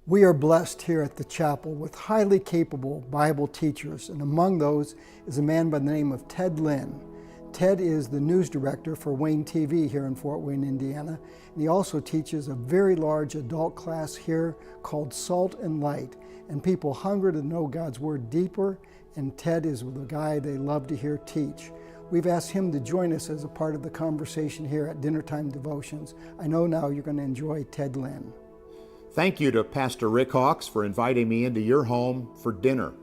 We are blessed here at the chapel with highly capable Bible teachers, and among those is a man by the name of Ted Lynn. Ted is the news director for Wayne TV here in Fort Wayne, Indiana, and he also teaches a very large adult class here called Salt and Light, and people hungry to know God's Word deeper, and Ted is the guy they love to hear teach. We've asked him to join us as a part of the conversation here at Dinnertime Devotions. I know now you're going to enjoy Ted Lynn. Thank you to Pastor Rick Hawks for inviting me into your home for dinner.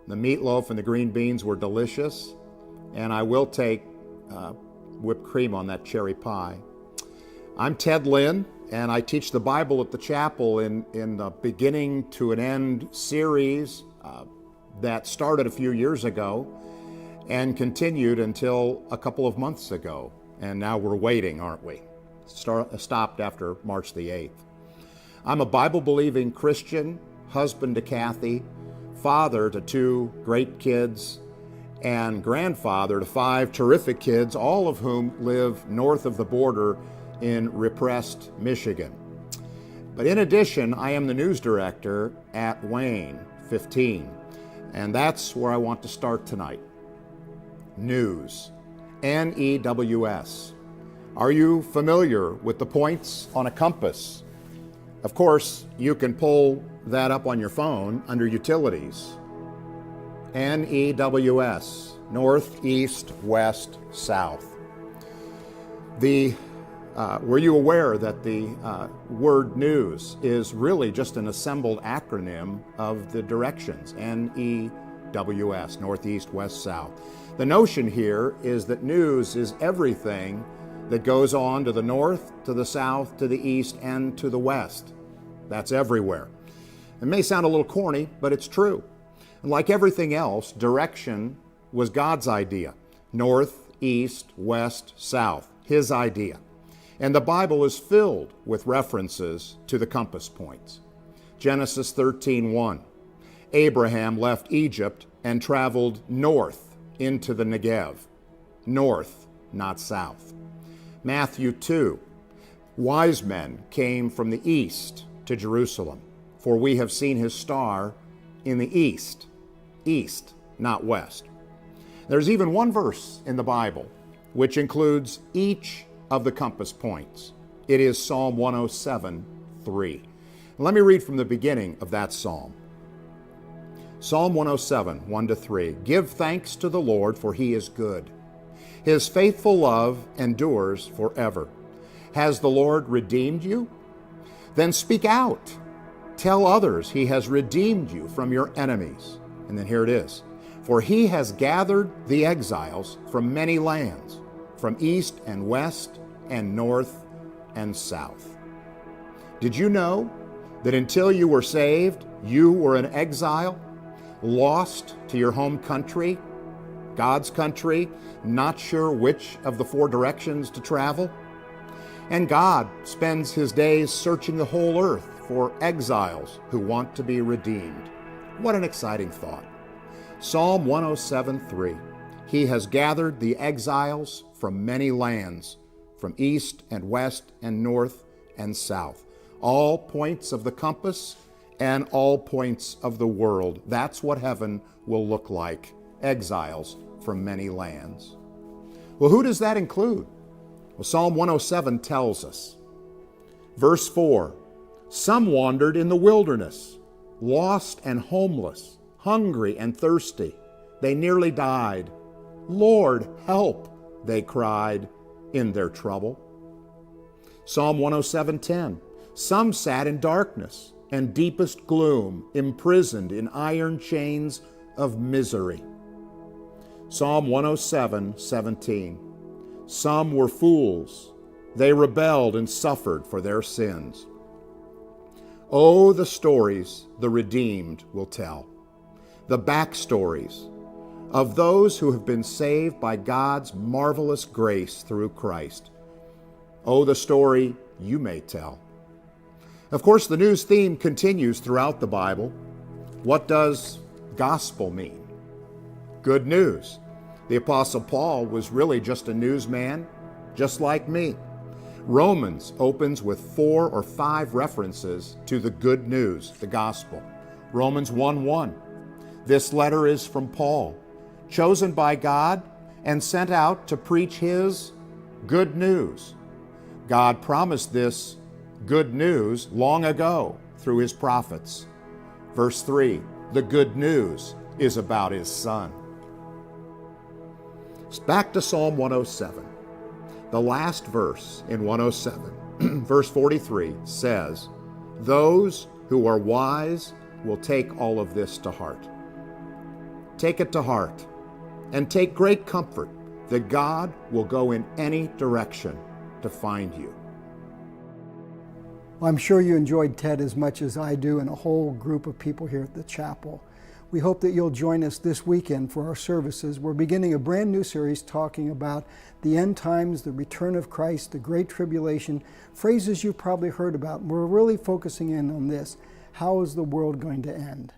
The meatloaf and the green beans were delicious, and I will take whipped cream on that cherry pie. I'm Ted Lynn, and I teach the Bible at the chapel in the Beginning to an End series that started a few years ago and continued until a couple of months ago. And now we're waiting, aren't we? Stopped after March the 8th. I'm a Bible-believing Christian, husband to Kathy, father to 2 great kids, and grandfather to 5 terrific kids, all of whom live north of the border in repressed Michigan. But in addition, I am the news director at Wayne 15, and that's where I want to start tonight. News, N-E-W-S. Are you familiar with the points on a compass? Of course, you can pull that up on your phone under Utilities. N-E-W-S, north, east, west, south. Were you aware that the word news is really just an assembled acronym of the directions, N-E-W-S, north, east, west, south? The notion here is that news is everything that goes on to the north, to the south, to the east, and to the west. That's everywhere. It may sound a little corny, but it's true. And like everything else, direction was God's idea. North, east, west, south, His idea. And the Bible is filled with references to the compass points. Genesis 13:1. Abraham left Egypt and traveled north into the Negev. North, not south. Matthew 2. Wise men came from the east to Jerusalem, for we have seen His star in the east. East, not west. There's even one verse in the Bible which includes each of the compass points. It is Psalm 107:3. Let me read from the beginning of that psalm. Psalm 107, 1-3. Give thanks to the Lord, for He is good. His faithful love endures forever. Has the Lord redeemed you? Then speak out. Tell others He has redeemed you from your enemies. And then here it is. For He has gathered the exiles from many lands, from east and west and north and south. Did you know that until you were saved, you were an exile, lost to your home country, God's country, not sure which of the 4 directions to travel? And God spends His days searching the whole earth for exiles who want to be redeemed. What an exciting thought. Psalm 107:3. He has gathered the exiles from many lands, from east and west and north and south. All points of the compass and all points of the world. That's what heaven will look like. Exiles from many lands. Well, who does that include? Well, Psalm 107 tells us. Verse 4, some wandered in the wilderness, lost and homeless, hungry and thirsty. They nearly died. Lord, help, they cried in their trouble. Psalm 107:10, some sat in darkness and deepest gloom, imprisoned in iron chains of misery. Psalm 107:17, some were fools. They rebelled and suffered for their sins. Oh, the stories the redeemed will tell, the backstories of those who have been saved by God's marvelous grace through Christ. Oh, the story you may tell. Of course, the news theme continues throughout the Bible. What does gospel mean? Good news. The Apostle Paul was really just a newsman, just like me. Romans opens with 4 or 5 references to the good news, the gospel. Romans 1:1. This letter is from Paul, chosen by God and sent out to preach His good news. God promised this good news long ago through His prophets. Verse 3, the good news is about His Son. Back to Psalm 107. The last verse in 107, verse 43, says, "Those who are wise will take all of this to heart." Take it to heart and take great comfort that God will go in any direction to find you. Well, I'm sure you enjoyed Ted as much as I do and a whole group of people here at the chapel. We hope that you'll join us this weekend for our services. We're beginning a brand new series talking about the end times, the return of Christ, the Great Tribulation, phrases you've probably heard about. We're really focusing in on this. How is the world going to end?